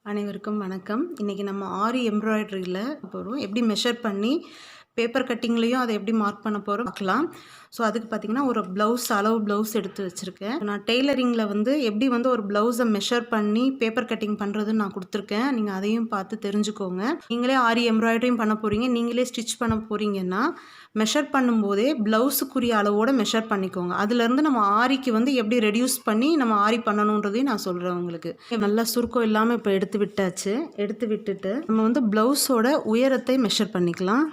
அனைவருக்கும் வணக்கம். இன்றைக்கி நம்ம ஆரி எம்ப்ராய்டரியில் போகிறோம். எப்படி மெஷர் பண்ணி பேப்பர் கட்டிங்லேயும் அதை எப்படி மார்க் பண்ண போகிறோம் பார்க்கலாம். ஸோ அதுக்கு பார்த்திங்கன்னா ஒரு அளவு ப்ளவுஸ் எடுத்து வச்சுருக்கேன். நான் டெய்லரிங்கில் எப்படி ஒரு ப்ளவுஸை மெஷர் பண்ணி பேப்பர் கட்டிங் பண்ணுறதுன்னு நான் கொடுத்துருக்கேன். நீங்கள் அதையும் பார்த்து தெரிஞ்சுக்கோங்க. நீங்களே ஆரி எம்ப்ராய்டரியும் பண்ண போகிறீங்க, நீங்களே ஸ்டிச் பண்ண போகிறீங்கன்னா மெஷர் பண்ணும்போதே ப்ளவுஸுக்குரிய அளவோடு மெஷர் பண்ணிக்கோங்க. அதுலேருந்து நம்ம ஆரிக்கு எப்படி ரெடியூஸ் பண்ணி நம்ம ஆரி பண்ணணுன்றதையும் நான் சொல்கிறேன் உங்களுக்கு. நல்லா சுருக்கம் இல்லாமல் இப்போ எடுத்து விட்டாச்சு. எடுத்து விட்டுட்டு நம்ம ப்ளவுஸோட உயரத்தை மெஷர் பண்ணிக்கலாம்.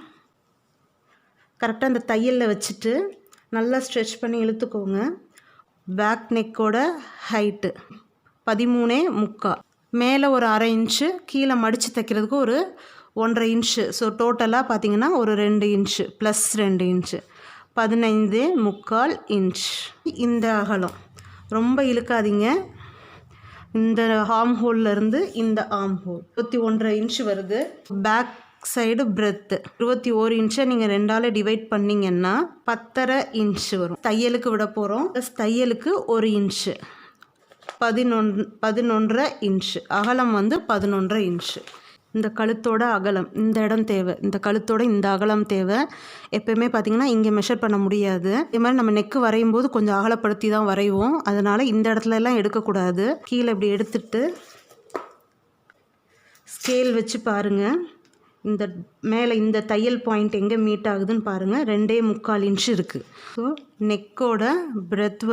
கரெக்டாக அந்த தையலில் வச்சுட்டு நல்லா ஸ்ட்ரெச் பண்ணி இழுத்துக்கோங்க. பேக் நெக்கோட ஹைட்டு 13.75, மேலே ஒரு 1/2 இன்ச்சு, கீழே மடித்து தைக்கிறதுக்கு ஒரு 1.5 இன்ச்சு. ஸோ டோட்டலாக பார்த்திங்கன்னா ஒரு 2 இன்ச்சு ப்ளஸ் 2 இன்ச்சு 15.25 இன்ச். இந்த அகலம் ரொம்ப இழுக்காதீங்க. இந்த ஆர்ம் ஹோல்லேருந்து இந்த ஆர்ம் ஹோல் 21.5 இன்ச்சு வருது. பேக் சைடு பிரெத்து 21 இன்ச்சை நீங்கள் 2ஆல் டிவைட் பண்ணிங்கன்னா 10.5 இன்ச்சு வரும். தையலுக்கு விட போகிறோம். ப்ளஸ் தையலுக்கு 1 இன்ச்சு 11.5 இன்ச்சு. அகலம் 11.5 இன்ச்சு. இந்த கழுத்தோட அகலம் இந்த இடம் தேவை, இந்த கழுத்தோட இந்த அகலம் தேவை. எப்போயுமே பார்த்திங்கன்னா இங்கே மெஷர் பண்ண முடியாது. இதே மாதிரி நம்ம நெக்கு வரையும் போது கொஞ்சம் அகலப்படுத்தி தான் வரைவோம். அதனால் இந்த இடத்துல எல்லாம் எடுக்கக்கூடாது. கீழே இப்படி எடுத்துட்டு ஸ்கேல் வச்சு பாருங்கள். இந்த மேலே இந்த தையல் பாயிண்ட் எங்கே மீட் ஆகுதுன்னு பாருங்கள். 2.25 இன்ச்சு இருக்குது. ஸோ நெக்கோட பிரெத்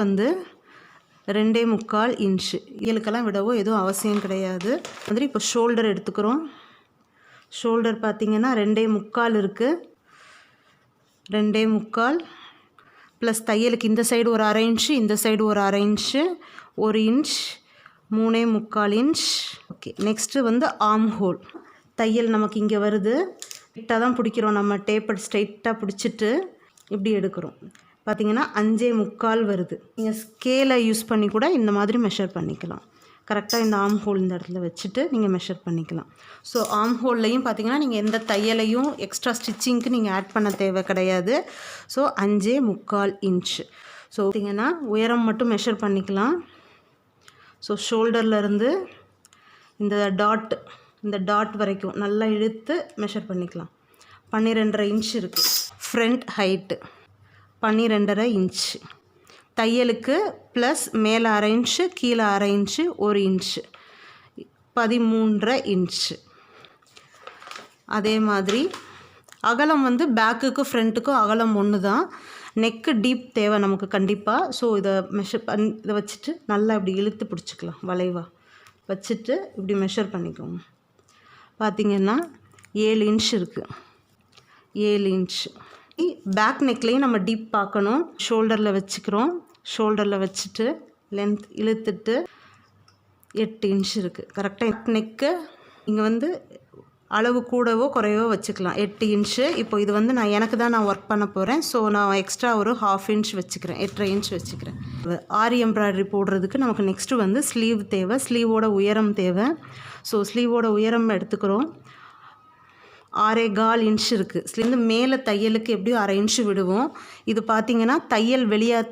2.25 இன்ச்சு. இயலுக்கெல்லாம் விடவோ எதுவும் அவசியம் கிடையாது. இப்போ ஷோல்டர் எடுத்துக்கிறோம். ஷோல்டர் பார்த்திங்கன்னா 2.25 இருக்குது. 2.25 ப்ளஸ் தையலுக்கு இந்த சைடு ஒரு 1/2 இன்ச்சு, இந்த சைடு ஒரு 1/2 inch, 1 inch, 3.25 inch. Okay, next arm whole. தையல் நமக்கு இங்கே வருது. ஸ்ட்ரைட்டாக தான் பிடிக்கிறோம். நம்ம டேப்பர் ஸ்ட்ரைட்டாக பிடிச்சிட்டு இப்படி எடுக்கிறோம். பார்த்திங்கன்னா 5.25 வருது. நீங்கள் ஸ்கேலை யூஸ் பண்ணி கூட இந்த மாதிரி மெஷர் பண்ணிக்கலாம். கரெக்டாக இந்த ஆர்ம் ஹோல் இந்த இடத்துல வச்சுட்டு நீங்கள் மெஷர் பண்ணிக்கலாம். ஸோ ஆர்ம் ஹோல்லையும் பார்த்திங்கன்னா நீங்கள் எந்த தையலையும் எக்ஸ்ட்ரா ஸ்டிச்சிங்க்கு நீங்கள் ஆட் பண்ண தேவை கிடையாது. So 5.25 inch. ஸோ பார்த்திங்கன்னா உயரம் மட்டும் மெஷர் பண்ணிக்கலாம். ஸோ ஷோல்டர்லேருந்து இந்த டாட் வரைக்கும் நல்லா இழுத்து மெஷர் பண்ணிக்கலாம். 12.5 இன்ச் இருக்குது. Front height 12.5 inch. தையலுக்கு ப்ளஸ் மேலே 1/2 இன்ச்சு, கீழே 1/2 இன்ச்சு, 1 இன்ச்சு, 13.5 இன்ச்சு. அதே மாதிரி அகலம் பேக்குக்கும் ஃப்ரண்ட்டுக்கும் அகலம் ஒன்று தான். நெக்கு டீப் தேவை நமக்கு கண்டிப்பாக. ஸோ இதை மெஷர் இதை வச்சுட்டு நல்லா இப்படி இழுத்து பிடிச்சிக்கலாம். வளைவாக வச்சுட்டு இப்படி மெஷர் பண்ணிக்கோங்க. பார்த்திங்கன்னா 7 இன்ச் இருக்குது. 7 இன்ச்சு. பேக் நெக்லேயும் நம்ம டீப் பார்க்கணும். ஷோல்டரில் வச்சுக்கிறோம். ஷோல்டரில் வச்சுட்டு லென்த் இழுத்துட்டு 8 இன்ச் இருக்குது. கரெக்டாக நெக்கு இங்கே அளவு கூடவோ குறையவோ வச்சுக்கலாம். 8 இன்ச்சு. இப்போ இது நான் எனக்கு தான் நான் ஒர்க் பண்ண போகிறேன். ஸோ நான் எக்ஸ்ட்ரா ஒரு 1/2 இன்ச் வச்சுக்கிறேன். 8.5 இன்ச் வச்சுக்கிறேன். ஆரி எம்ப்ராய்டரி போடுறதுக்கு நமக்கு நெக்ஸ்ட்டு ஸ்லீவ் தேவை. ஸ்லீவோட உயரம் தேவை. ஸோ ஸ்லீவோட உயரம் எடுத்துக்கிறோம். 6.25 இன்ச் இருக்குது. ஸ்லீவ் மேலே தையலுக்கு எப்படியும் 1/2 இன்ச்சு விடுவோம். இது பார்த்திங்கன்னா தையல்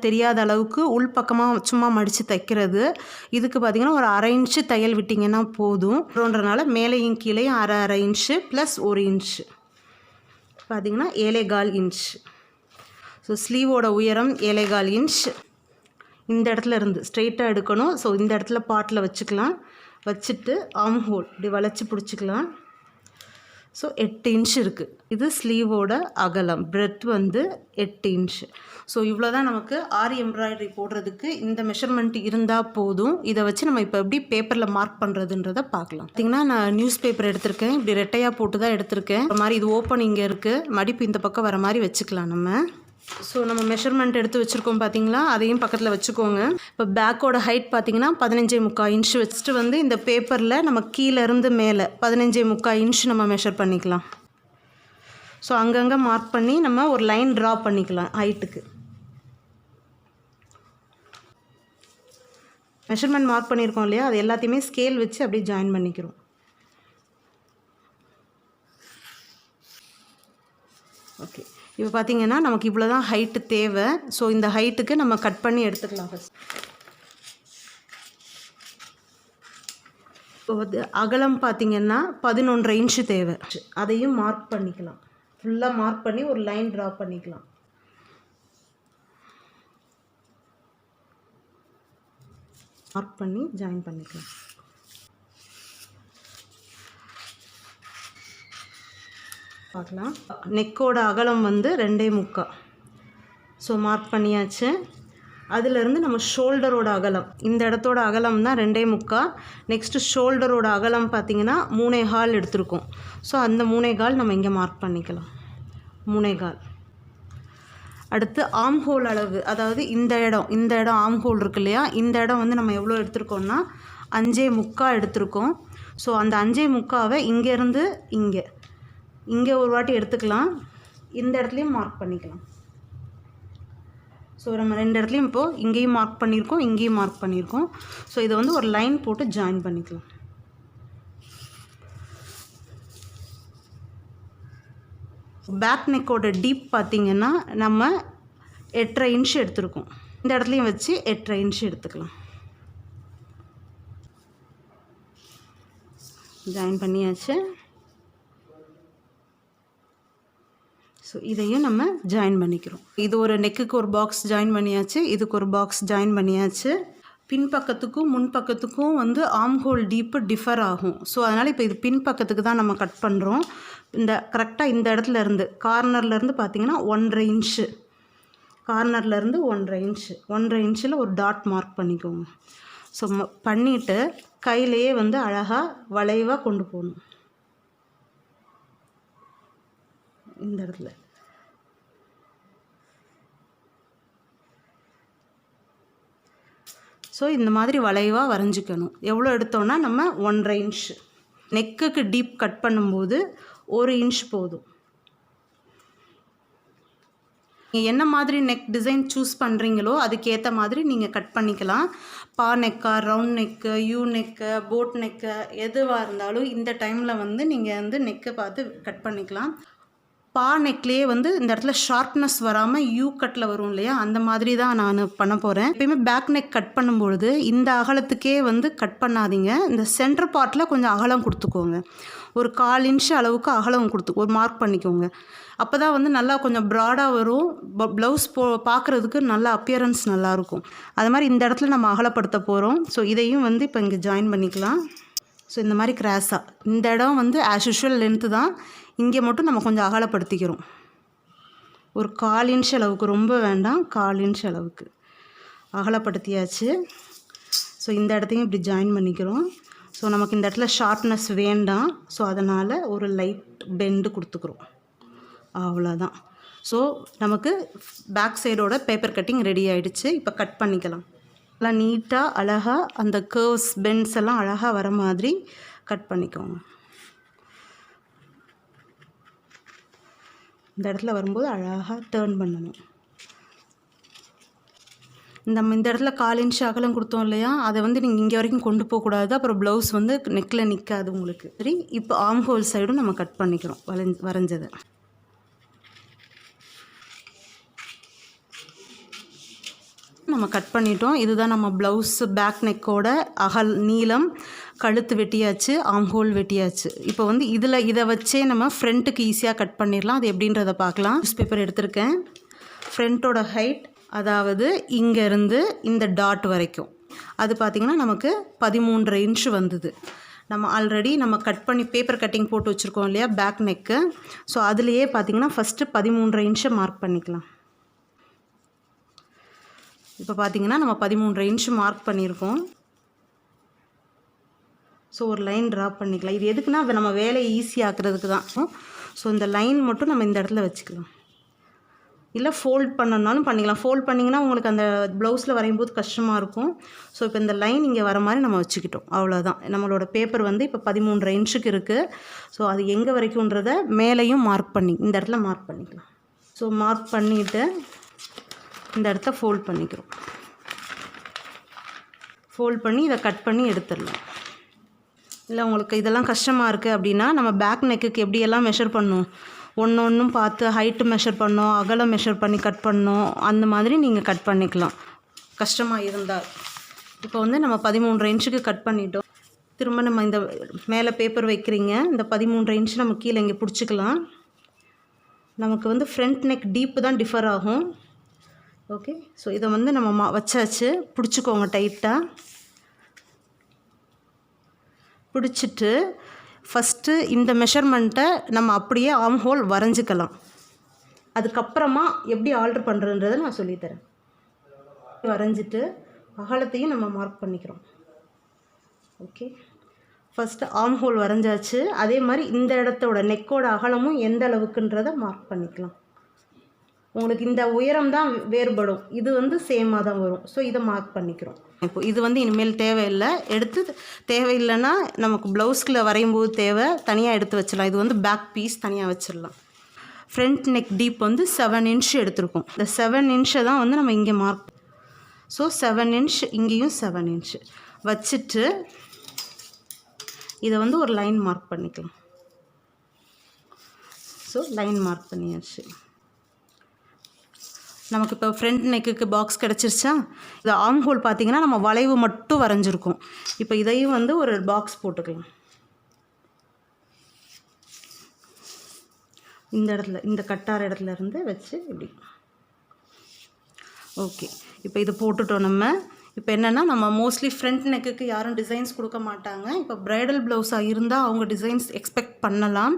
தெரியாத அளவுக்கு உள்பக்கமாக சும்மா மடித்து தைக்கிறது. இதுக்கு பார்த்திங்கன்னா ஒரு 1/2 இன்ச்சு தையல் விட்டிங்கன்னா போதும்ன்றனால மேலேயும் கீழேயும் 1/2 இன்ச்சு ப்ளஸ் 1 இன்ச்சு பார்த்திங்கன்னா 7.25 இன்ச். ஸோ ஸ்லீவோட உயரம் 7.25 இன்ச். இந்த இடத்துல இருந்து ஸ்ட்ரெயிட்டாக எடுக்கணும். ஸோ இந்த இடத்துல பாட்டில் வச்சுக்கலாம். வச்சுட்டு ஆர்ம் ஹோல் இப்படி வளைச்சி பிடிச்சிக்கலாம். ஸோ 8 இன்ச் இருக்குது. இது ஸ்லீவோட அகலம். Breadth 8 inch. ஸோ இவ்வளோ தான் நமக்கு ஆரி எம்ப்ராய்டரி போடுறதுக்கு இந்த மெஷர்மெண்ட் இருந்தால் போதும். இதை வச்சு நம்ம இப்போ எப்படி பேப்பரில் மார்க் பண்ணுறதுன்றதை பார்க்கலாம். பார்த்திங்கன்னா நான் நியூஸ் பேப்பர் எடுத்திருக்கேன். இப்படி ரெட்டையாக போட்டு தான் எடுத்திருக்கேன். ஒரு மாதிரி இது ஓப்பன் இங்கே இருக்குது. மடிப்பு இந்த பக்கம் வர மாதிரி வச்சுக்கலாம் நம்ம. ஸோ நம்ம மெஷர்மெண்ட் எடுத்து வச்சுருக்கோம் பார்த்திங்களா, அதையும் பக்கத்தில் வச்சுக்கோங்க. இப்போ பேக்கோட ஹைட் பார்த்திங்கன்னா 15.25 இன்ச்சு வச்சுட்டு இந்த பேப்பரில் நம்ம கீழேருந்து மேலே 15.25 இன்ச்சு நம்ம மெஷர் பண்ணிக்கலாம். ஸோ அங்கங்கே மார்க் பண்ணி நம்ம ஒரு லைன் ட்ரா பண்ணிக்கலாம் ஹைட்டுக்கு. மெஷர்மெண்ட் மார்க் பண்ணியிருக்கோம் இல்லையா, அது எல்லாத்தையுமே ஸ்கேல் வச்சு அப்படியே ஜாயின் பண்ணிக்கிறோம். ஓகே, இப்போ பார்த்திங்கன்னா நமக்கு இவ்வளோ தான் ஹைட்டு தேவை. ஸோ இந்த ஹைட்டுக்கு நம்ம கட் பண்ணி எடுத்துக்கலாம் ஃபஸ்ட். ஸோ அகலம் பார்த்திங்கன்னா 11 இன்ச்சு தேவை. அதையும் மார்க் பண்ணிக்கலாம். ஃபுல்லாக மார்க் பண்ணி ஒரு லைன் ட்ரா பண்ணிக்கலாம். மார்க் பண்ணி ஜாயின் பண்ணிக்கலாம். பார்க்கலாம். நெக்கோட அகலம் வந்து 2.75. ஸோ மார்க் பண்ணியாச்சு. அதிலிருந்து நம்ம ஷோல்டரோட அகலம், இந்த இடத்தோட அகலம் தான் 2.75. நெக்ஸ்ட்டு ஷோல்டரோட அகலம் பார்த்திங்கன்னா 3.25 எடுத்திருக்கோம். ஸோ அந்த 3.25 நம்ம இங்கே மார்க் பண்ணிக்கலாம். 3.25. அடுத்து ஆம் ஹோல் அளவு, அதாவது இந்த இடம் ஆம் ஹோல் இருக்கு இல்லையா, இந்த இடம் வந்து நம்ம எவ்வளோ எடுத்திருக்கோம்னா 5.25 எடுத்திருக்கோம். ஸோ அந்த 5.25 இங்கேருந்து இங்கே ஒரு வாட்டி எடுத்துக்கலாம். இந்த இடத்துலையும் மார்க் பண்ணிக்கலாம். ஸோ நம்ம 2 இடத்துலையும் இப்போது இங்கேயும் மார்க் பண்ணியிருக்கோம், இங்கேயும் மார்க் பண்ணியிருக்கோம். ஸோ இதை வந்து ஒரு லைன் போட்டு ஜாயின் பண்ணிக்கலாம். பேக் நெக்கோட டீப் பார்த்திங்கன்னா நம்ம 8.5 இன்ச் எடுத்துருக்கோம். இந்த இடத்துலையும் வச்சு 8.5 இன்ச் எடுத்துக்கலாம். ஜாயின் பண்ணியாச்சு. ஸோ இதையும் நம்ம ஜாயின் பண்ணிக்கிறோம். இது ஒரு நெக்குக்கு ஒரு பாக்ஸ் ஜாயின் பண்ணியாச்சு, இதுக்கு ஒரு பாக்ஸ் ஜாயின் பண்ணியாச்சு. பின்பக்கத்துக்கும் முன்பக்கத்துக்கும் வந்து ஆம் ஹோல் டீப்பு டிஃபர் ஆகும். ஸோ அதனால் இப்போ இது பின்பக்கத்துக்கு தான் நம்ம கட் பண்ணுறோம். இந்த கரெக்டாக இந்த இடத்துலேருந்து கார்னர்லேருந்து பார்த்திங்கன்னா 1.5 இன்ச்சு, கார்னர்லேருந்து 1.5 இன்ச்சு, 1.5 இன்ச்சில் ஒரு டாட் மார்க் பண்ணிக்கோங்க. ஸோ பண்ணிவிட்டு கையிலையே வந்து அழகாக வளைவாக கொண்டு போகணும். இந்த இடத்துல ஸோ இந்த மாதிரி வளைவாக வரைஞ்சிக்கணும். எவ்வளோ எடுத்தோன்னா நம்ம 1.5 இன்ச். நெக்குக்கு டீப் கட் பண்ணும்போது 1 இன்ச் போதும். நீங்கள் என்ன மாதிரி நெக் டிசைன் சூஸ் பண்ணுறீங்களோ அதுக்கேற்ற மாதிரி நீங்கள் கட் பண்ணிக்கலாம். பா நெக்கா, round neck, U neck, boat neck, எதுவாக இருந்தாலும் இந்த டைமில் வந்து நீங்கள் வந்து நெக்கை பார்த்து கட் பண்ணிக்கலாம். பா நெக்லேயே வந்து இந்த இடத்துல ஷார்ப்னஸ் வராமல் யூ கட்டில் வரும் இல்லையா, அந்த மாதிரி தான் நான் பண்ண போகிறேன். எப்பயுமே பேக் நெக் கட் பண்ணும்பொழுது இந்த அகலத்துக்கே வந்து கட் பண்ணாதீங்க. இந்த சென்டர் பார்ட்டில் கொஞ்சம் அகலம் கொடுத்துக்கோங்க. ஒரு 1/4 இன்ச் அளவுக்கு அகலம் ஒரு மார்க் பண்ணிக்கோங்க. அப்போ தான் வந்து நல்லா கொஞ்சம் ப்ராடாக வரும். ப்ளவுஸ் பார்க்குறதுக்கு நல்ல அப்பியரன்ஸ் நல்லாயிருக்கும். அது மாதிரி இந்த இடத்துல நம்ம அகலப்படுத்த போகிறோம். ஸோ இதையும் வந்து இப்போ இங்கே ஜாயின் பண்ணிக்கலாம். ஸோ இந்த மாதிரி கிராஸாக இந்த இடம் வந்து ஆஸ் யூஷுவல் லென்த்து தான், இங்கே மட்டும் நம்ம கொஞ்சம் அகலப்படுத்திக்கிறோம். ஒரு 1/4 இன்ச் அளவுக்கு, ரொம்ப வேண்டாம், 1/4 இன்ச் அளவுக்கு அகலப்படுத்தியாச்சு. ஸோ இந்த இடத்தையும் இப்படி ஜாயின் பண்ணிக்கிறோம். ஸோ நமக்கு இந்த இடத்துல ஷார்ப்னஸ் வேண்டாம். ஸோ அதனால் ஒரு லைட் பெண்டு கொடுத்துக்கிறோம், அவ்வளோதான். ஸோ நமக்கு பேக் சைடோட பேப்பர் கட்டிங் ரெடி ஆகிடுச்சு. இப்போ கட் பண்ணிக்கலாம். நல்லா நீட்டாக அழகாக அந்த கர்வ்ஸ் பெண்ட்ஸ் எல்லாம் அழகாக வர மாதிரி கட் பண்ணிக்கோங்க. இந்த இடத்துல வரும்போது அழகாக டேர்ன் பண்ணணும். இந்த இடத்துல 1/4 இன்ச் அகலம் கொடுத்தோம் இல்லையா, அதை வந்து நீங்கள் இங்கே வரைக்கும் கொண்டு போகக்கூடாது. அப்புறம் ப்ளவுஸ் வந்து நெக்கில் நிற்காது உங்களுக்கு. சரி, இப்போ ஆர்ம் ஹோல் சைடும் நம்ம கட் பண்ணிக்கிறோம் வரைஞ்சதை. நம்ம கட் பண்ணிட்டோம். இதுதான் நம்ம ப்ளவுஸ் பேக் நெக்கோட நீளம். கழுத்து வெட்டியாச்சு, ஆர்ம் ஹோல் வெட்டியாச்சு. இப்போ வந்து இதை வச்சே நம்ம ஃப்ரண்ட்டுக்கு ஈஸியாக கட் பண்ணிடலாம். அது எப்படின்றத பார்க்கலாம். நியூஸ் பேப்பர் எடுத்திருக்கேன். ஃப்ரண்ட்டோட ஹைட், அதாவது இங்கேருந்து இந்த டாட் வரைக்கும், அது பார்த்திங்கன்னா நமக்கு 13.5 இன்ச்சு வந்தது. நம்ம ஆல்ரெடி கட் பண்ணி பேப்பர் கட்டிங் போட்டு வச்சுருக்கோம் இல்லையா பேக் நெக்கு. ஸோ அதுலேயே பார்த்திங்கன்னா ஃபஸ்ட்டு 13.5 இன்ச்சை மார்க் பண்ணிக்கலாம். இப்போ பார்த்திங்கன்னா நம்ம 13.5 இன்ச்சு மார்க் பண்ணியிருக்கோம். ஸோ ஒரு லைன் ட்ரா பண்ணிக்கலாம். இது எதுக்குன்னா அதை நம்ம வேலையை ஈஸியாக்குறதுக்கு தான். ஸோ இந்த லைன் மட்டும் நம்ம இந்த இடத்துல வச்சுக்கலாம். இல்லை ஃபோல்ட் பண்ணனாலும் பண்ணிக்கலாம். ஃபோல்ட் பண்ணிங்கன்னா உங்களுக்கு அந்த ப்ளவுஸில் வரையும்போது கஷ்டமாக இருக்கும். ஸோ இப்போ இந்த லைன் இங்கே வர மாதிரி நம்ம வச்சுக்கிட்டோம், அவ்வளோதான். நம்மளோட பேப்பர் வந்து இப்போ 13.5 இன்ச்சுக்கு இருக்குது. ஸோ அது எங்கே வரைக்கும்ன்றத மேலேயும் மார்க் பண்ணி இந்த இடத்துல மார்க் பண்ணிக்கலாம். ஸோ மார்க் பண்ணிவிட்டு இந்த இடத்த ஃபோல்ட் பண்ணிக்கிறோம். ஃபோல்ட் பண்ணி இதை கட் பண்ணி எடுத்துடலாம். இல்லை உங்களுக்கு இதெல்லாம் கஷ்டமாக இருக்குது அப்படின்னா நம்ம பேக் நெக்குக்கு எப்படியெல்லாம் மெஷர் பண்ணணும், ஒன்றும் பார்த்து ஹைட்டு மெஷர் பண்ணோம், அகலம் மெஷர் பண்ணி கட் பண்ணோம், அந்த மாதிரி நீங்கள் கட் பண்ணிக்கலாம் கஷ்டமாக இருந்தால். இப்போ வந்து நம்ம 13.5 இன்ச்சுக்கு கட் பண்ணிட்டோம். திரும்ப நம்ம இந்த மேலே பேப்பர் வைக்கிறீங்க, இந்த 13 இன்ச் நம்ம கீழே இங்கே பிடிச்சிக்கலாம். நமக்கு வந்து ஃப்ரண்ட் நெக் டீப்பு தான் டிஃபர் ஆகும். ஓகே, ஸோ இதை வந்து நம்ம வச்சாச்சு. பிடிச்சிக்கோங்க டைட்டாக. பிடிச்சிட்டு ஃபஸ்ட்டு இந்த மெஷர்மெண்ட்டை நம்ம அப்படியே ஆர்ம் ஹோல் வரைஞ்சிக்கலாம். அதுக்கப்புறமா எப்படி ஆல்ட்ரு பண்ணுறன்றதை நான் சொல்லித்தரேன். வரைஞ்சிட்டு அகலத்தையும் நம்ம மார்க் பண்ணிக்கிறோம். ஓகே, ஃபஸ்ட்டு ஆர்ம் ஹோல் வரைஞ்சாச்சு. அதே மாதிரி இந்த இடத்தோட நெக்கோட அகலமும் எந்த அளவுக்குன்றதை மார்க் பண்ணிக்கலாம். உங்களுக்கு இந்த உயரம் தான் வேறுபடும், இது வந்து சேமாக தான் வரும். ஸோ இதை மார்க் பண்ணிக்கிறோம். இப்போ இது வந்து இனிமேல் தேவையில்லை. எடுத்து தேவையில்லைன்னா நமக்கு ப்ளவுஸ்கில் வரையும் போது தேவை, தனியாக எடுத்து வச்சிடலாம். இது வந்து பேக் பீஸ் தனியாக வச்சிடலாம். ஃப்ரண்ட் நெக் டீப் வந்து 7 இன்ச் எடுத்திருக்கோம். இந்த 7 இன்ச்சை தான் வந்து நம்ம இங்கே மார்க். ஸோ 7 இன்ச், இங்கேயும் 7 இன்ச் வச்சுட்டு இதை வந்து ஒரு லைன் மார்க் பண்ணிக்கலாம். ஸோ லைன் மார்க் பண்ணியாச்சு. நமக்கு இப்போ ஃப்ரண்ட் நெக்குக்கு பாக்ஸ் கிடச்சிருச்சா? இது ஆர்ம் ஹோல் பார்த்திங்கன்னா நம்ம வளைவு மட்டும் வரைஞ்சிருக்கோம். இப்போ இதையும் வந்து ஒரு பாக்ஸ் போட்டுக்கலாம். இந்த இடத்துல, இந்த கட்டார இடத்துல இருந்து வச்சு இப்படி. ஓகே, இப்போ இது போட்டுட்டோம் நம்ம. இப்போ என்னென்னா, நம்ம மோஸ்ட்லி ஃப்ரண்ட் நெக்குக்கு யாரும் டிசைன்ஸ் கொடுக்க மாட்டாங்க. இப்போ ப்ரைடல் ப்ளவுஸாக இருந்தால் அவங்க டிசைன்ஸ் எக்ஸ்பெக்ட் பண்ணலாம்.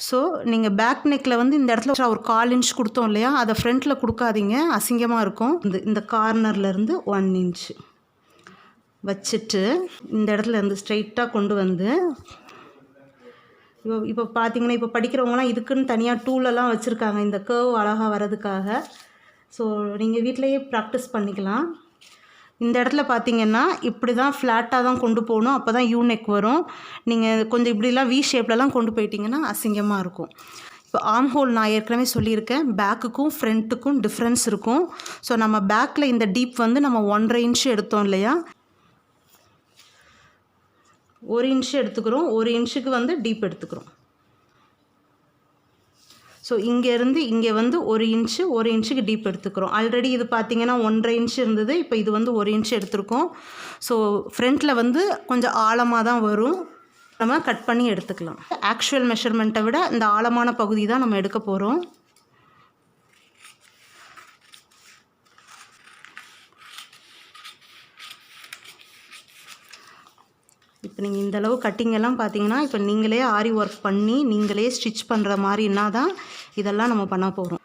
ஸோ நீங்கள் பேக் நெக்கில் வந்து இந்த இடத்துல ஒரு 1/4 இன்ச் கொடுத்தோம் இல்லையா, அதை ஃப்ரண்ட்டில் கொடுக்காதீங்க, அசிங்கமாக இருக்கும். இந்த கார்னர்லேருந்து 1 இன்ச் வச்சுட்டு இந்த இடத்துல இருந்து ஸ்ட்ரைட்டாக கொண்டு வந்து இப்போ பார்த்தீங்கன்னா, இப்போ படிக்கிறவங்களாம் இதுக்குன்னு தனியாக டூலெல்லாம் வச்சுருக்காங்க இந்த கர்வ் அழகாக வர்றதுக்காக. ஸோ நீங்கள் வீட்டிலையே ப்ராக்டிஸ் பண்ணிக்கலாம். இந்த இடத்துல பார்த்தீங்கன்னா இப்படி தான் ஃப்ளாட்டாக தான் கொண்டு போகணும், அப்போ தான் யூ நெக் வரும். நீங்கள் கொஞ்சம் இப்படிலாம் வி ஷேப்லலாம் கொண்டு போயிட்டீங்கன்னா அசிங்கமாக இருக்கும். இப்போ ஆர்ம் ஹோல் நான் ஏற்கனவே சொல்லியிருக்கேன், பேக்குக்கும் ஃப்ரண்ட்டுக்கும் டிஃப்ரென்ஸ் இருக்கும். ஸோ நம்ம பேக்கில் இந்த டீப் வந்து நம்ம 1.5 இன்ச் எடுத்தோம் இல்லையா, 1 இன்ச் எடுத்துக்கிறோம். 1 இன்ச்சுக்கு வந்து டீப் எடுத்துக்கிறோம். ஸோ இங்கேருந்து இங்கே வந்து 1 இன்ச்சு, 1 இன்ச்சுக்கு டீப் எடுத்துக்கிறோம். ஆல்ரெடி இது பார்த்திங்கன்னா 1.5 இன்ச் இருந்தது, இப்போ இது வந்து 1 இன்ச் எடுத்துருக்கோம். ஸோ ஃப்ரண்ட்டில் வந்து கொஞ்சம் ஆழமாக தான் வரும், நம்ம கட் பண்ணி எடுத்துக்கலாம். ஆக்சுவல் மெஷர்மெண்ட்டை விட இந்த ஆழமான பகுதி தான் நம்ம எடுக்க போகிறோம். இப்போ நீங்கள் இந்தளவு கட்டிங்கெல்லாம் பார்த்தீங்கன்னா, இப்போ நீங்களே ஆரி ஒர்க் பண்ணி நீங்களே ஸ்டிச் பண்ணுற மாதிரின்னா தான் இதெல்லாம் நம்ம பண்ண போகிறோம்.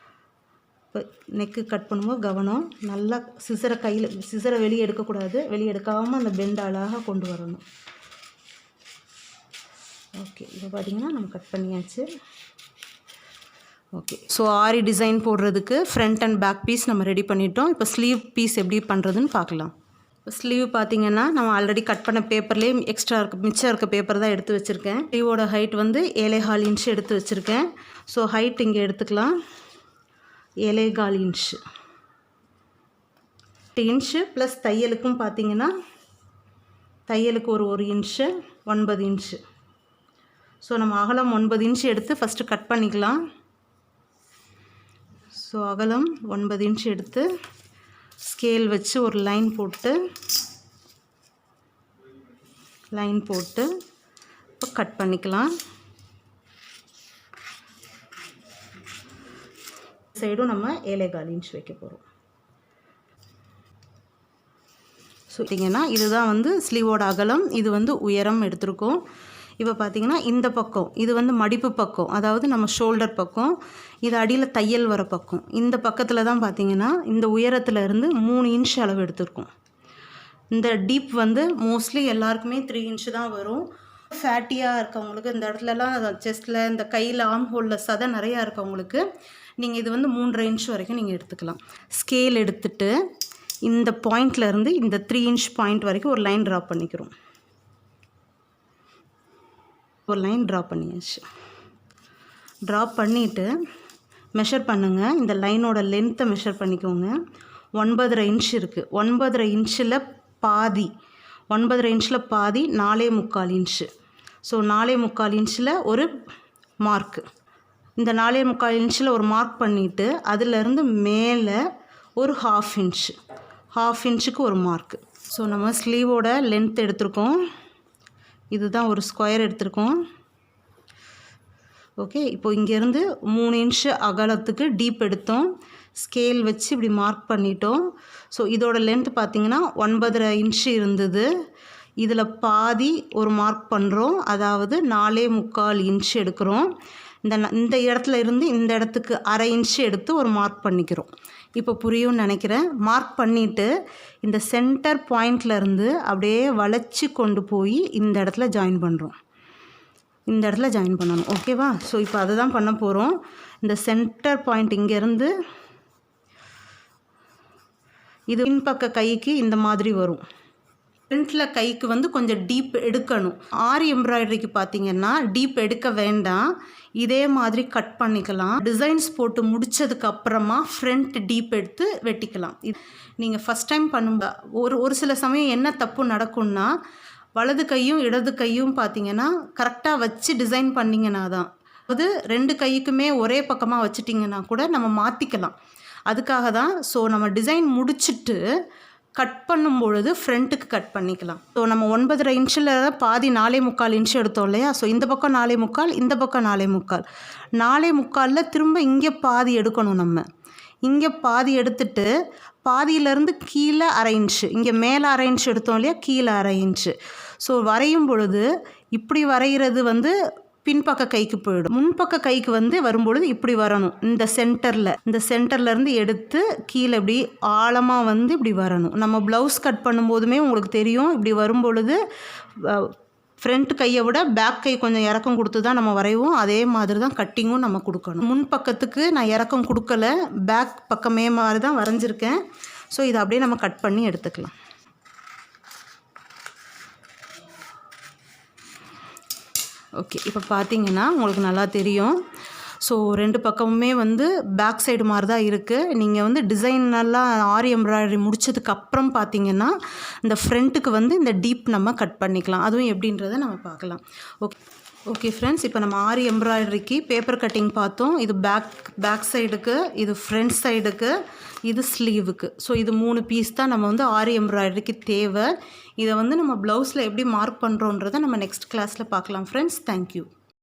இப்போ நெக்கு கட் பண்ணும்போது கவனம், நல்லா சிசரை வெளியே எடுக்கக்கூடாது. வெளியே எடுக்காமல் அந்த பெண்ட் அழகாக கொண்டு வரணும். ஓகே, இப்போ பார்த்தீங்கன்னா நம்ம கட் பண்ணியாச்சு. ஓகே, ஸோ ஆரி டிசைன் போடுறதுக்கு ஃப்ரண்ட் அண்ட் பேக் பீஸ் நம்ம ரெடி பண்ணிட்டோம். இப்போ ஸ்லீவ் பீஸ் எப்படி பண்ணுறதுன்னு பார்க்கலாம். இப்போ ஸ்லீவ் பார்த்திங்கன்னா நம்ம ஆல்ரெடி கட் பண்ண பேப்பர்லேயே மிச்சம் இருக்க பேப்பர் தான் எடுத்து வச்சுருக்கேன். ஸ்லீவோட ஹைட் வந்து 7.25 இன்ச் எடுத்து வச்சுருக்கேன். ஸோ ஹைட் இங்கே எடுத்துக்கலாம், 7.25 இன்ச். 8 இன்ச்சு ப்ளஸ் தையலுக்கும் பார்த்திங்கன்னா தையலுக்கு ஒரு 1 இன்ச்சு, 9 இன்ச்சு. ஸோ நம்ம அகலம் 9 இன்ச்சு எடுத்து ஃபஸ்ட்டு கட் பண்ணிக்கலாம். ஸோ அகலம் 9 இன்ச் எடுத்து ஸ்கேல் வச்சு ஒரு லைன் போட்டு இப்போ கட் பண்ணிக்கலாம். சைடும் நம்ம 7.25 இன்ச் வைக்க போகிறோம். ஸோ பார்த்தீங்கன்னா இதுதான் வந்து ஸ்லீவோட அகலம், இது வந்து உயரம் எடுத்திருக்கோம். இப்போ பார்த்திங்கன்னா இந்த பக்கம் இது வந்து மடிப்பு பக்கம், அதாவது நம்ம ஷோல்டர் பக்கம், இது அடியில் தையல் வர பக்கம். இந்த பக்கத்தில் தான் பார்த்திங்கன்னா இந்த உயரத்தில் இருந்து 3 இன்ச் அளவு எடுத்திருக்கோம். இந்த டீப் வந்து மோஸ்ட்லி எல்லாருக்குமே 3 இன்ச்சு தான் வரும். ஃபேட்டியாக இருக்கவங்களுக்கு, இந்த இடத்துலலாம் செஸ்ட்டில் இந்த கையில் ஆர்ம் ஹோலில் சதை நிறையா இருக்கவங்களுக்கு நீங்கள் இது வந்து 3.5 இன்ச் வரைக்கும் நீங்கள் எடுத்துக்கலாம். ஸ்கேல் எடுத்துகிட்டு இந்த பாயிண்ட்லேருந்து இந்த 3 இன்ச் பாயிண்ட் வரைக்கும் ஒரு லைன் ட்ரா பண்ணிக்கிறோம். ஒரு லைன் ட்ரா பண்ணியாச்சு. ட்ரா பண்ணிவிட்டு மெஷர் பண்ணுங்கள். இந்த லைனோட லென்த்தை மெஷர் பண்ணிக்கோங்க. 9.5 இன்ச் இருக்குது. 9.5 இன்ச்சில் பாதி, 9.5 இன்ச்சில் பாதி 4.25 இன்ச்சு. ஸோ 4.25 இன்ச்சில் ஒரு மார்க்கு. இந்த 4.25 இன்ச்சில் ஒரு மார்க் பண்ணிவிட்டு அதிலேருந்து மேலே ஒரு 1/2 இன்ச்சு, 1/2 இன்ச்சுக்கு ஒரு மார்க்கு. ஸோ நம்ம ஸ்லீவோட லென்த் எடுத்திருக்கோம். இதுதான் ஒரு ஸ்கொயர் எடுத்திருக்கோம். ஓகே, இப்போ இங்கேருந்து 3 இன்ச்சு அகலத்துக்கு டீப் எடுத்தோம். ஸ்கேல் வச்சு இப்படி மார்க் பண்ணிட்டோம். ஸோ இதோட லென்த் பார்த்திங்கன்னா 9.5 இன்ச்சு இருந்தது. இதில் பாதி ஒரு மார்க் பண்ணுறோம், அதாவது 4.25 இன்ச்சு எடுக்கிறோம். இந்த இடத்துல இருந்து இந்த இடத்துக்கு 1/2 இன்ச்சு எடுத்து ஒரு மார்க் பண்ணிக்கிறோம். இப்போ புரியும்னு நினைக்கிறேன். மார்க் பண்ணிவிட்டு இந்த சென்டர் பாயிண்ட்லேருந்து அப்படியே வளைச்சி கொண்டு போய் இந்த இடத்துல ஜாயின் பண்ணுறோம். இந்த இடத்துல ஜாயின் பண்ணணும். ஓகேவா? ஸோ இப்போ அதை தான் பண்ண போகிறோம். இந்த சென்டர் பாயிண்ட் இங்கேருந்து இது பின்பக்க கைக்கு இந்த மாதிரி வரும். ஃப்ரண்ட்டில் கைக்கு வந்து கொஞ்சம் டீப் எடுக்கணும். ஆரி எம்ப்ராய்டரிக்கு பார்த்திங்கன்னா டீப் எடுக்க வேண்டாம், இதே மாதிரி கட் பண்ணிக்கலாம். டிசைன்ஸ் போட்டு முடித்ததுக்கு அப்புறமா ஃப்ரண்ட் டீப் எடுத்து வெட்டிக்கலாம். இது நீங்கள் ஃபஸ்ட் டைம் பண்ணும்போது ஒரு சில சமயம் என்ன தப்பு நடக்கும்னா, வலது கையும் இடது கையும் பார்த்திங்கன்னா கரெக்டாக வச்சு டிசைன் பண்ணிங்கன்னா தான், அது 2 கைக்குமே ஒரே பக்கமாக வச்சுட்டிங்கன்னா கூட நம்ம மாற்றிக்கலாம். அதுக்காக தான். ஸோ நம்ம டிசைன் முடிச்சுட்டு கட் பண்ணும் பொழுது ஃப்ரண்ட்டுக்கு கட் பண்ணிக்கலாம். ஸோ நம்ம 9.5 இன்ச்சில் பாதி 4.25 இன்ச்சு எடுத்தோம் இல்லையா? ஸோ இந்த பக்கம் 4.25, இந்த பக்கம் 4.25. 4.25 திரும்ப இங்கே பாதி எடுக்கணும். நம்ம இங்கே பாதி எடுத்துட்டு பாதியிலேருந்து கீழே 1/2 இன்ச்சு, இங்கே மேலே 1/2 இன்ச்சு எடுத்தோம் இல்லையா, கீழே 1/2 இன்ச்சு. ஸோ வரையும் பொழுது இப்படி வரைகிறது வந்து பின்பக்க கைக்கு போயிடும். முன்பக்க கைக்கு வந்து வரும்பொழுது இப்படி வரணும். இந்த சென்டர்லேருந்து எடுத்து கீழே இப்படி ஆழமாக வந்து இப்படி வரணும். நம்ம ப்ளவுஸ் கட் பண்ணும்போதுமே உங்களுக்கு தெரியும், இப்படி வரும்பொழுது ஃப்ரண்ட் கையை விட பேக் கை கொஞ்சம் இறக்கம் கொடுத்து தான் நம்ம வரைவோம். அதே மாதிரி தான் கட்டிங்கும் நம்ம கொடுக்கணும். முன் பக்கத்துக்கு நான் இறக்கம் கொடுக்கல, பேக் பக்கமே மாதிரி தான் வரைஞ்சிருக்கேன். ஸோ இதை அப்படியே நம்ம கட் பண்ணி எடுத்துக்கலாம். ஓகே, இப்போ பார்த்தீங்கன்னா உங்களுக்கு நல்லா தெரியும். ஸோ 2 பக்கமுமே வந்து பேக் சைடு மாதிரி தான் இருக்குது. நீங்கள் வந்து டிசைனெல்லாம் ஆரி எம்ப்ராய்டரி முடித்ததுக்கப்புறம் பார்த்தீங்கன்னா இந்த ஃப்ரண்ட்டுக்கு வந்து இந்த டீப் நம்ம கட் பண்ணிக்கலாம். அதுவும் எப்படின்றத நம்ம பார்க்கலாம். ஓகே ஃப்ரெண்ட்ஸ், இப்போ நம்ம ஆரி எம்ப்ராய்டரிக்கு பேப்பர் கட்டிங் பார்த்தோம். இது பேக் சைடுக்கு, இது ஃப்ரண்ட் சைடுக்கு, இது ஸ்லீவுக்கு. ஸோ இது 3 பீஸ் தான் நம்ம வந்து ஆரி எம்ப்ராய்டரிக்கு தேவை. இதை வந்து நம்ம ப்ளவுஸில் எப்படி மார்க் பண்ணுறோன்றதை நம்ம நெக்ஸ்ட் கிளாஸில் பார்க்கலாம் ஃப்ரெண்ட்ஸ். தேங்க்யூ.